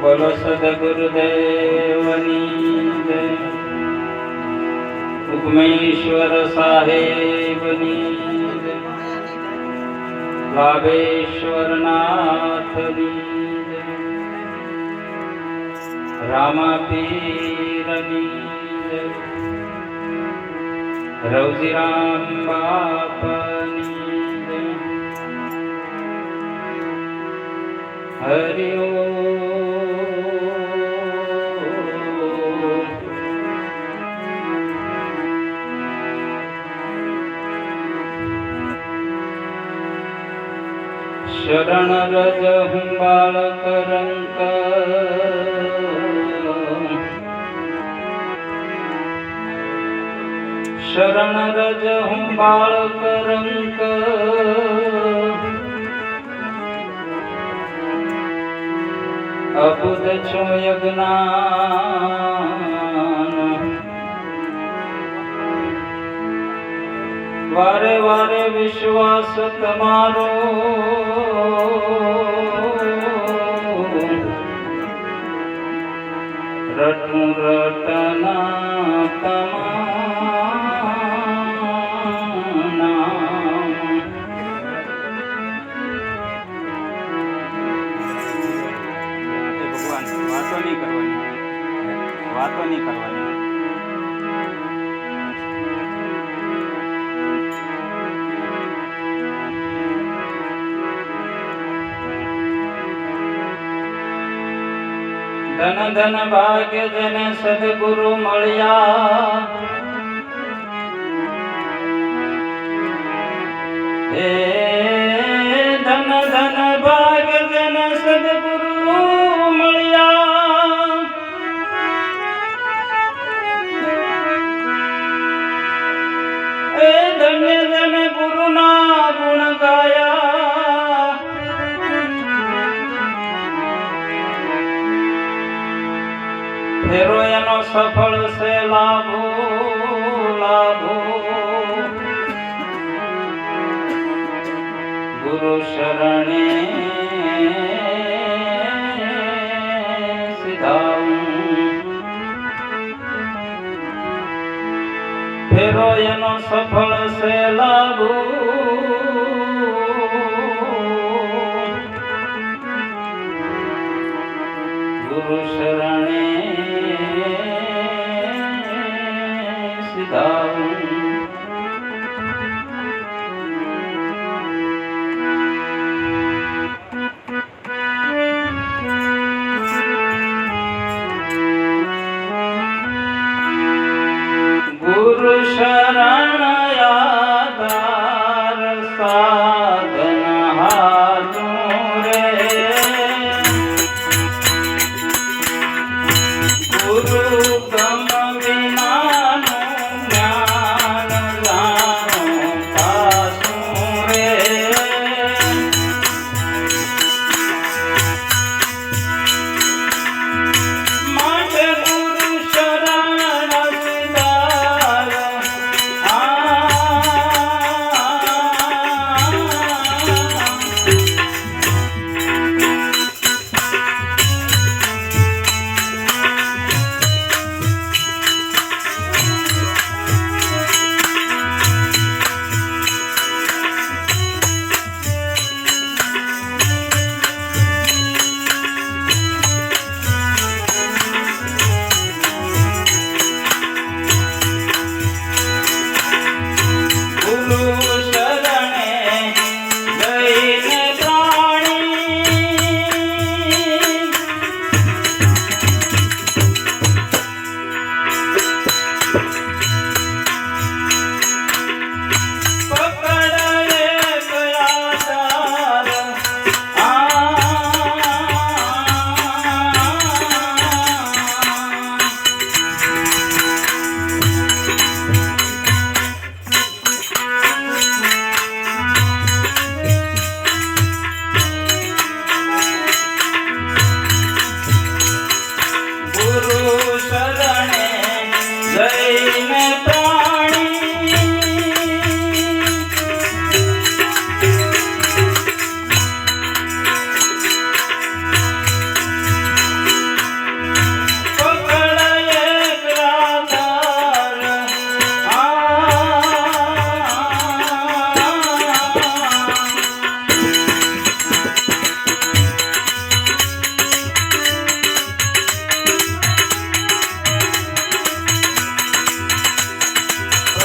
બોલો સદગુરુદેવની જય, ઉગમેશ્વર સાહેબની જય, લાભેશ્વર નાથની જય, રામાપીરની જય, રવજીરામ બાપાની જય. હરિ ઓમ. શરણ રજ હું બાળક રંક, શરણ રજ હું બાળક રંક, અબુધ છો યજ્ઞાન, વારે વારે વિશ્વાસ તમારો, રટું રટના તમારા. ભગવાન વાતો નહીં કરવાની, વાતો નહીં કરવાની. ધન ધન ભાગ્ય જને સદગુરુ મળ્યા, હે ધન ધન ભાગ્ય જને સદગુરુ મળ્યા, હે ધન્ય જન ગુરુના ગુણ ગાયા, ફેરો એનો સફળ છે લાભો લાભો, ગુરુ શરણે સિધાવું, ફેરો એનો સફળ છે લાભો, ગુરુ શરણે સિધાવું. ગુરુ શરણ આધાર સાધન હારું રે, ગુરુ ગમ વિનાનું જ્ઞાન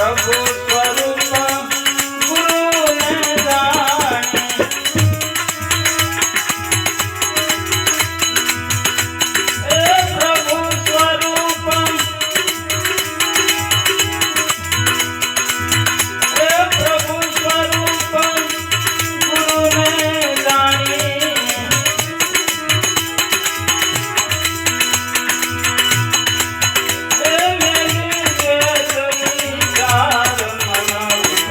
પ્રભુ સ્વરૂપ ગુરુને જાણી એ પ્રભુ સ્વરૂપ એ પ્રભુ સ્વરૂપ ગુરુને જાણી એ મેલી વેદ વિચાર મન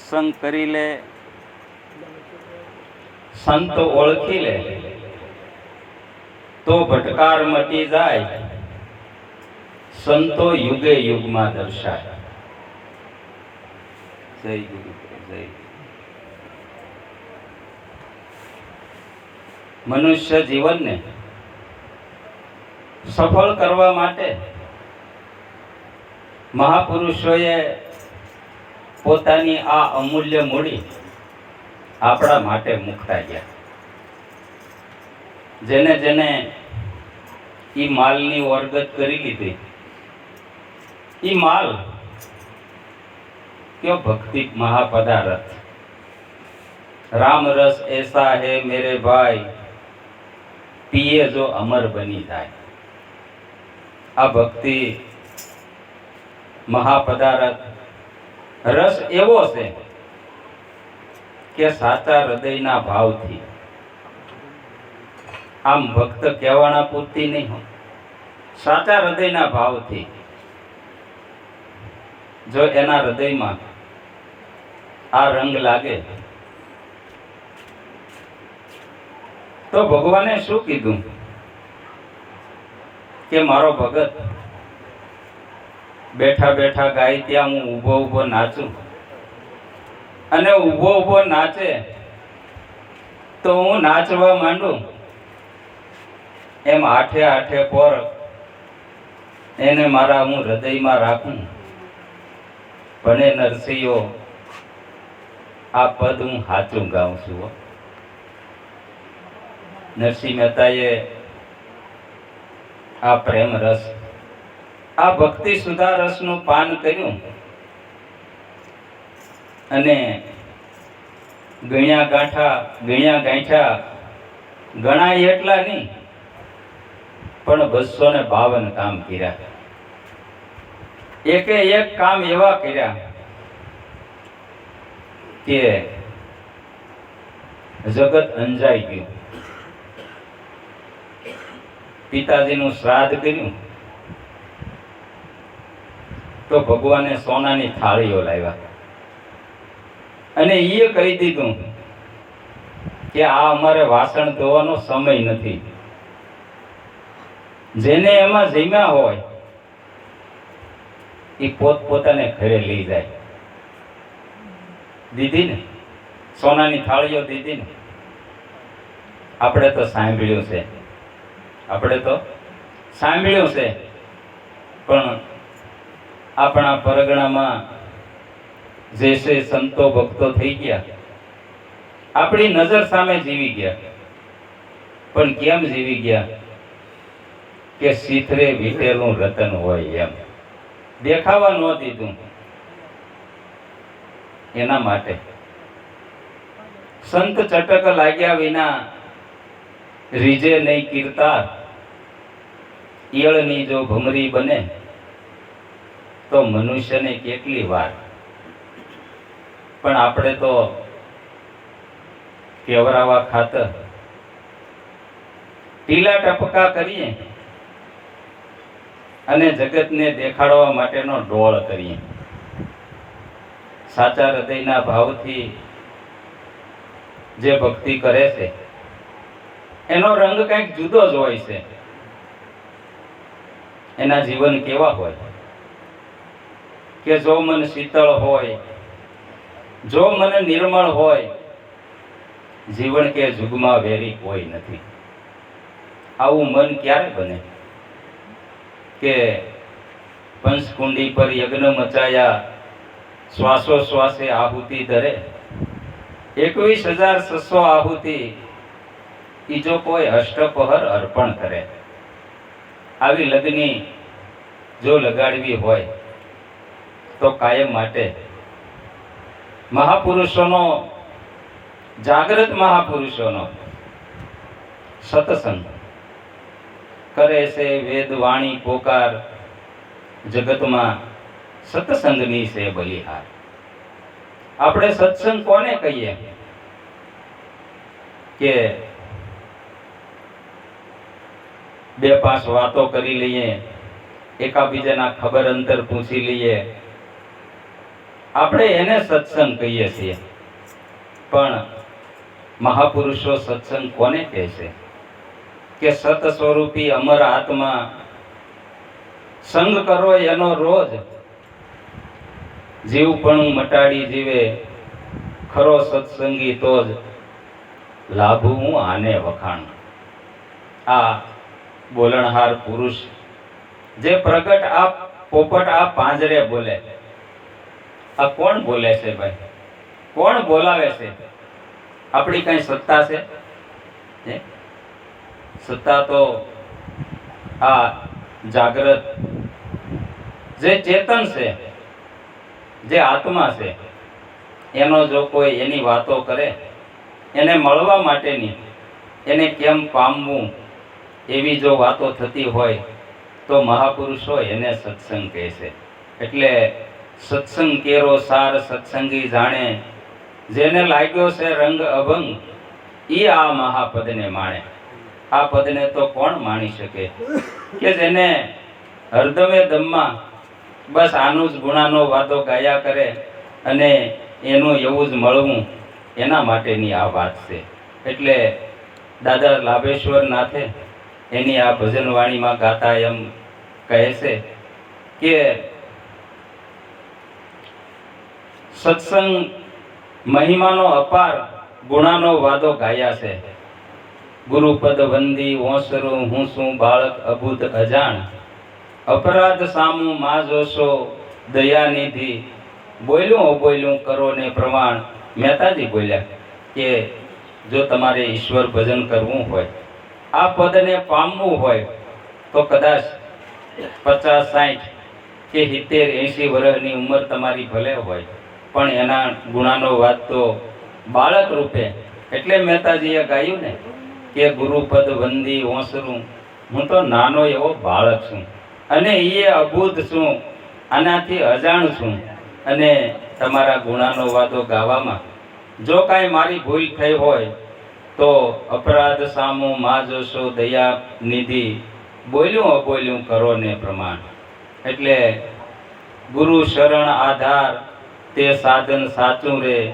સત્સંગ કરી લે, સંત ઓળખી લે તો ભટકાર મટી જાય, સંતો યુગે યુગમાં દર્શાય. જય ગુરુ, જય. મનુષ્ય જીવનને સફળ કરવા માટે મહાપુરુષોએ પોતાની આ અમૂલ્ય મૂડી આપણા માટે મૂકતા ગયા. જેને જેને ઈ માલની ઓરગત કરી લીધી, ઈ માલ क्यों भक्ति महापदारथ. राम रस ऐसा है मेरे भाई, पिए जो अमर बनी जाए. आ भक्ति महापदारथ रस एवो છે કે સાચા હૃદયના ભાવથી, આમ ભક્ત કહેવાના પૂરતી નહીં હોય, સાચા હૃદયના ભાવથી જો એના હૃદયમાં આ રંગ લાગે તો ભગવાને શું કીધું કે મારો ભગત બેઠા બેઠા ગાય ત્યાં હું ઊભો ઊભો નાચું, અને ઊભો ઊભો નાચે તો હું નાચવા માંડું, એમ આઠે આઠે પોર એને મારા હું હૃદયમાં રાખું. ભણે નરસિંહો આ પદ હું સાચું ગાઉં છું. નરસિંહ મહેતાએ આ પ્રેમ રસ, આ ભક્તિ સુધા રસનું પાન કર્યું, અને ગણ્યા ગાંઠા ગણાય એટલા નહીં, પણ 252 કામ કર્યા. એકે એક કામ એવા કર્યા કે જગત અંજાઈ ગયું. પિતાજીનું શ્રાદ્ધ કર્યું તો ભગવાને સોનાની થાળીઓ લાવ્યા, અને એ કહી દીધું કે આ અમારે વાસણ ધોવાનો સમય નથી. જેને એમાં જમ્યા હોય એ પોતપોતાને ઘરે લઈ જાય. દીધી ને સોનાની થાળીઓ દીધી ને. આપણે તો સાંભળ્યું છે, પણ આપણા પરગણામાં જે છે સંતો ભક્તો થઈ ગયા, આપણી નજર સામે જીવી ગયા. પણ કેમ જીવી ગયા કે શીથરે વીટેલું રતન હોય એમ દેખાવા ન દીધું. એના માટે સંત ચટક લાગ્યા વિના રીજે નહીં કીર્તાર. ઈયળની જો ભમરી બને તો મનુષ્યને કેટલી વાર. પણ આપણે તો કેવરાવા ખાતર ટીલા ટપકા કરીએ અને જગતને દેખાડવા માટેનો ડોળ કરીએ. સાચા હૃદયના ભાવથી જે ભક્તિ કરે છે એનો રંગ કંઈક જુદો જ હોય છે. એના જીવન કેવા હોય કે જો મન શીતળ હોય, જો મન નિર્મળ હોય, જીવન કે જુગમાં વેરી કોઈ નથી. આવું મન ક્યારે બને કે પંચકુંડી પર યજ્ઞ મચાયા, શ્વાસો શ્વાસે આહુતિ ધરે. 21,600 આહુતિ ઈ જો કોઈ અષ્ટપહર અર્પણ કરે. આવી લગ્ની જો લગાડવી હોય તો કાયમ માટે મહાપુરુષોનો, જાગૃત મહાપુરુષોનો સત્સંગ કરે છે. વેદ વાણી પોકાર, જગતમાં સત્સંગની છે બલિહાર. આપણે સત્સંગ કોને કહીએ કે 2-5 વાતો કરી લઈએ, એકાબીજાના ખબર અંતર પૂછી લઈએ, આપણે એને સત્સંગ કહીએ છીએ, પણ મહાપુરુષો સત્સંગ કોને કહે છે? કે સત સ્વરૂપી અમર આત્મા સંગ કરો એનો રોજ, જીવપણું મટાડી જીવે ખરો સત્સંગી તો જ લાભું હું આને વખાણ. આ બોલણહાર પુરુષ જે પ્રગટ આ પોપટ આ પાંજરે બોલે, આ કોણ બોલે છે ભાઈ? કોણ બોલાવે છે? આપણી કઈ સત્તા છે? સત્તા તો આ જાગ્રત જે ચેતન છે, જે આત્મા છે, એનો જો કોઈ એની વાતો કરે, એને મળવા માટેની, એને કેમ પામવું એવી જો વાતો થતી હોય તો મહાપુરુષો એને સત્સંગ કહે છે. એટલે સત્સંગ કેરો સાર સત્સંગી જાણે, જેને લાગ્યો છે રંગ અભંગ ઈ આ મહાપદને માણે. આ પદને તો કોણ માણી શકે? કે જેને હરદમે દમમાં બસ આનું જ ગુણાનો વાતો ગાયા કરે અને એનું એવું જ મળવું, એના માટેની આ વાત છે. એટલે દાદા લાભેશ્વર નાથે એની આ ભજનવાણીમાં ગાતા એમ કહે છે કે સત્સંગ મહિમાનો અપાર ગુણાનો વાદો ગાયા છે. ગુરુપદ વંદી ઓસરું હું શું બાળક અભૂત અજાણ, અપરાધ સામું માં જોશો દયાનિધિ, બોલ્યું બોલ્યું કરો ને પ્રમાણ. મહેતાજી બોલ્યા કે જો તમારે ઈશ્વર ભજન કરવું હોય, આ પદને પામવું હોય તો કદાચ 50, 60 કે 70, 80 વર્ષની ઉંમર તમારી ભલે હોય, પણ એના ગુણાનો વાત તો બાળક રૂપે. એટલે મહેતાજીએ ગાયું ને કે ગુરુપદ વંદી ઓસરું, હું તો નાનો એવો બાળક છું અને એ અબૂધ છું, આનાથી અજાણ છું. અને તમારા ગુણાનો વાદો ગાવામાં જો કાંઈ મારી ભૂલ થઈ હોય તો અપરાધ સામું માં જોશો દયા નિધિ, બોલ્યું અબોલ્યું કરો ને પ્રમાણ. એટલે ગુરુ શરણ આધાર તે સાધન સાચું રે,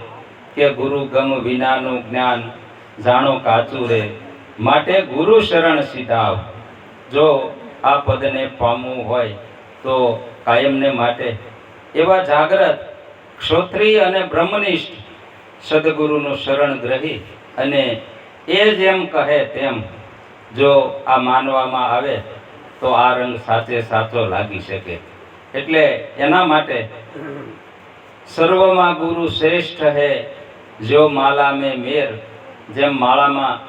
કે ગુરુ ગમ વિનાનું જ્ઞાન જાણો કાચું રે, માટે ગુરુ શરણ સીધાવ. જો આ પદને પામવું હોય તો કાયમને માટે એવા જાગ્રત ક્ષોત્રિય અને બ્રહ્મનિષ્ઠ સદગુરુનું શરણ ગ્રહી અને એ જેમ કહે તેમ જો આ માનવામાં આવે તો આ રંગ સાચે સાચો લાગી શકે. એટલે એના માટે સર્વમાં ગુરુ શ્રેષ્ઠ હે જો માલા મેં મેર, જેમ માળામાં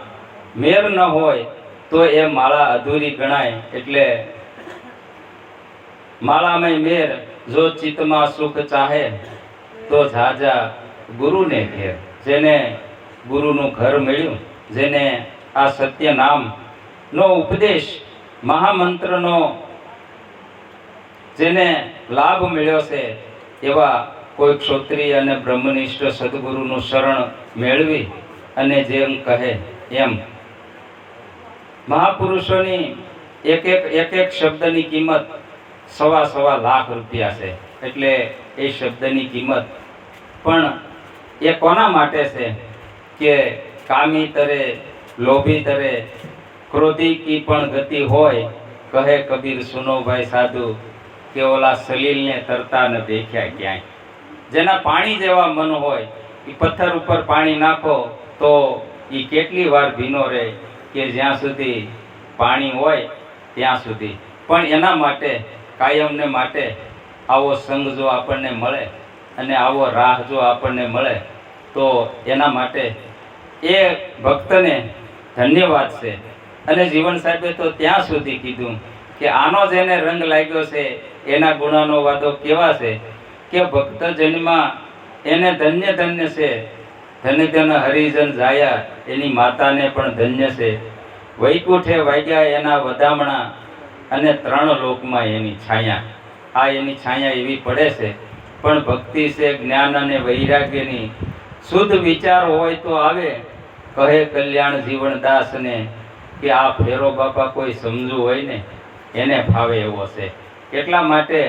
મેર ન હોય તો એ માળા અધૂરી ગણાય. એટલે માળામાં મેર જો ચિત્તમાં સુખ ચાહે તો ઝાઝા ગુરુને ઘેર. જેને ગુરુનું ઘર મળ્યું, જેને આ સત્ય નામનો ઉપદેશ, મહામંત્રનો જેને લાભ મળ્યો છે, એવા કોઈ ક્ષોત્રિય અને બ્રહ્મનિષ્ઠ સદગુરુનું શરણ મેળવી અને જેમ કહે એમ. મહાપુરુષોની એક એક શબ્દની કિંમત સવા લાખ રૂપિયા છે. એટલે એ શબ્દની કિંમત પણ એ કોના માટે છે? કે કામી તરે, લોભી તરે, ક્રોધી કી પણ ગતિ હોય, કહે કબીર સુનો ભાઈ સાધુ, કે ઓલા સલીલને તરતા ન દેખ્યા ક્યાંય. જેના પાણી જેવા મન હોય, એ પથ્થર ઉપર પાણી નાખો તો એ કેટલી વાર ભીનો રહે, કે જ્યાં સુધી પાણી હોય ત્યાં સુધી. પણ એના માટે કાયમને માટે આવો સંગ જો આપણને મળે અને આવો રાહ જો આપણને મળે તો એના માટે એ ભક્તને ધન્યવાદ છે. અને જીવન સાહેબે તો ત્યાં સુધી કીધું કે આનો જેને રંગ લાગ્યો છે એના ગુણાનો વાદો કેવા છે, કે ભક્ત જન્મમાં એને ધન્ય ધન્ય છે, ધન્ય ધન્ય હરિજન જાયા, એની માતાને પણ ધન્ય છે. વૈકુંઠે વાગ્યા એના વધામણા, અને 3 લોકમાં એની છાયા. આ એની છાયા એવી પડે છે. પણ ભક્તિ છે જ્ઞાન અને વૈરાગ્યની, શુદ્ધ વિચાર હોય તો આવે, કહે કલ્યાણ જીવનદાસને, કે આ ફેરો બાપા કોઈ સમજુ હોય ને એને ફાવે એવો છે. એટલા માટે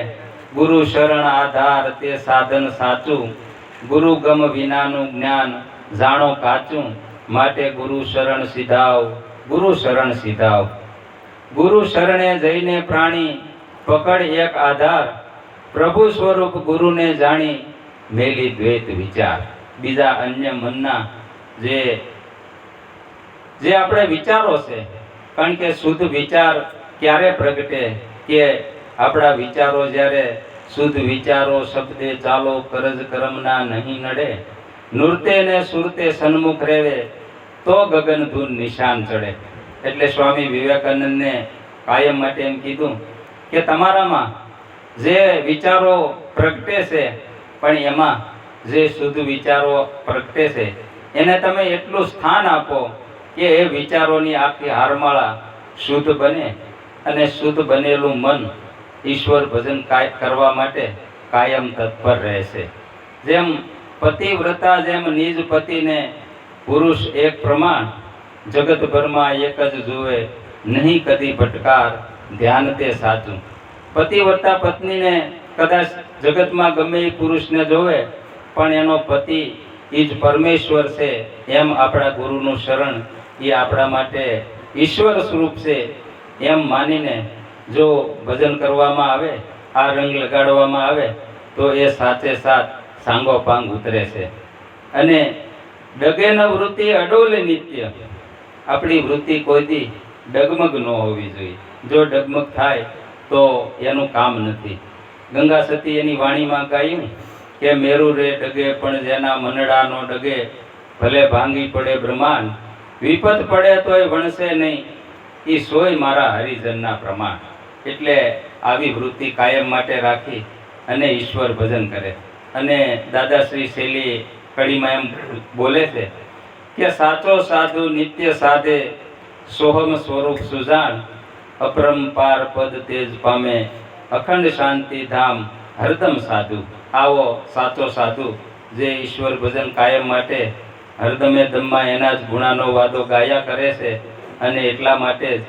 ગુરુ શરણ આધાર તે સાધન સાચું, ગુરુ ગમ વિનાનું જ્ઞાન જાણો કાચું, માટે ગુરુ શરણ સીધાવ, ગુરુ શરણ સીધાવ. ગુરુ શરણે જઈને પ્રાણી પકડ એક આધાર, પ્રભુ સ્વરૂપ ગુરુને જાણી મેલી દ્વૈત વિચાર. બીજા અન્ય મનના જે આપણે વિચારો છે, કારણ કે શુદ્ધ વિચાર ક્યારે પ્રગટે કે આપણા વિચારો જ્યારે શુદ્ધ વિચારો શબ્દે ચાલો કરજ કરમના નહીં નડે, નૃત્ય ને સુરતે સન્મુખ રેવે તો ગગન ધૂન નિશાન ચડે. એટલે સ્વામી વિવેકાનંદને કાયમ માટે એમ કીધું કે તમારામાં જે વિચારો પ્રગટે છે, પણ એમાં જે શુદ્ધ વિચારો પ્રગટે છે એને તમે એટલું સ્થાન આપો કે એ વિચારોની આખી હારમાળા શુદ્ધ બને, અને શુદ્ધ બનેલું મન ઈશ્વર ભજન કરવા માટે કાયમ તત્પર રહેશે. જેમ પતિવ્રતા જેમ નિજ પતિને પુરુષ એક પ્રમાણ, જગતભરમાં એક જ જુએ નહીં કદી ભટકાર, ધ્યાન તે સાચું. પતિવ્રતા પત્નીને કદાચ જગતમાં ગમે એ પુરુષને જોવે, પણ એનો પતિ એ જ પરમેશ્વર છે, એમ આપણા ગુરુનું શરણ એ આપણા માટે ઈશ્વર સ્વરૂપ છે એમ માનીને જો ભજન કરવામાં આવે, આ રંગ લગાડવામાં આવે, તો એ સાચે સાચ સાંગો પાંગ ઉતરે છે. અને ડગે ન વૃત્તિ અડોલે નિત્ય, આપણી વૃત્તિ કોઈ દી ડગમગ ન હોવી જોઈએ. જો ડગમગ થાય તો એનું કામ નથી. ગંગા સતી એની વાણીમાં ગાયું કે મેરુ રે ડગે પણ જેના મનડા નો ડગે, ભલે ભાંગી પડે બ્રહ્માંડ, વિપત પડે તોય વણશે નહીં, ઈ સોય મારા હરિજનના પ્રમાણ. એટલે આવી વૃત્તિ કાયમ માટે રાખી અને ઈશ્વર ભજન કરે. અને દાદાશ્રી શૈલી કડીમાં એમ બોલે છે કે સાચો સાધુ નિત્ય સાધે, સોહમ સ્વરૂપ સુજાન, અપરંપાર પદ તેજ પામે, અખંડ શાંતિ ધામ હરદમ સાધુ. આવો સાચો સાધુ જે ઈશ્વર ભજન કાયમ માટે હરદમે દમમાં એના જ ગુણાનો વાદો ગાયા કરે છે, અને એટલા માટે જ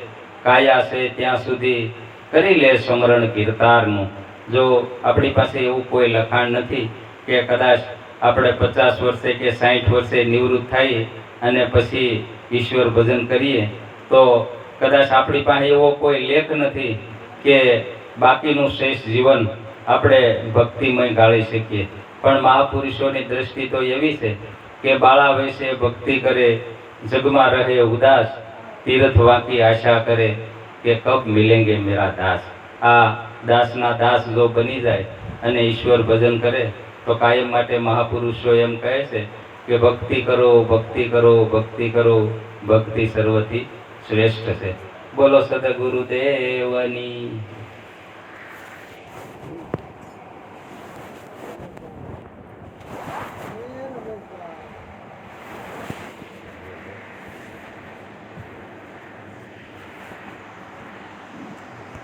કાયા છે ત્યાં સુધી કરી લે સ્મરણ કીર્તારનું. જો આપણી પાસે એવું કોઈ લખાણ નથી કે કદાચ આપણે 50 વર્ષે કે 60 વર્ષે નિવૃત્ત થઈ અને પછી ઈશ્વર ભજન કરીએ, તો કદાચ આપણી પાસે એવો કોઈ લેખ નથી કે બાકીનું શેષ જીવન આપણે ભક્તિમય ગાળી શકીએ. પણ મહાપુરુષોની દ્રષ્ટિ તો એવી છે કે બાળા વયસે ભક્તિ કરે, જગમાં રહે ઉદાસ, તીર્થ વાકી આશા કરે કે કબ મિલેંગે મેરા દાસ. આ દાસના દાસ જો બની જાય અને ઈશ્વર ભજન કરે તો કાયમ માટે મહાપુરુષો એમ કહે છે કે ભક્તિ કરો, ભક્તિ કરો, ભક્તિ કરો, ભક્તિ સર્વથી શ્રેષ્ઠ છે. બોલો સદગુરુદેવની.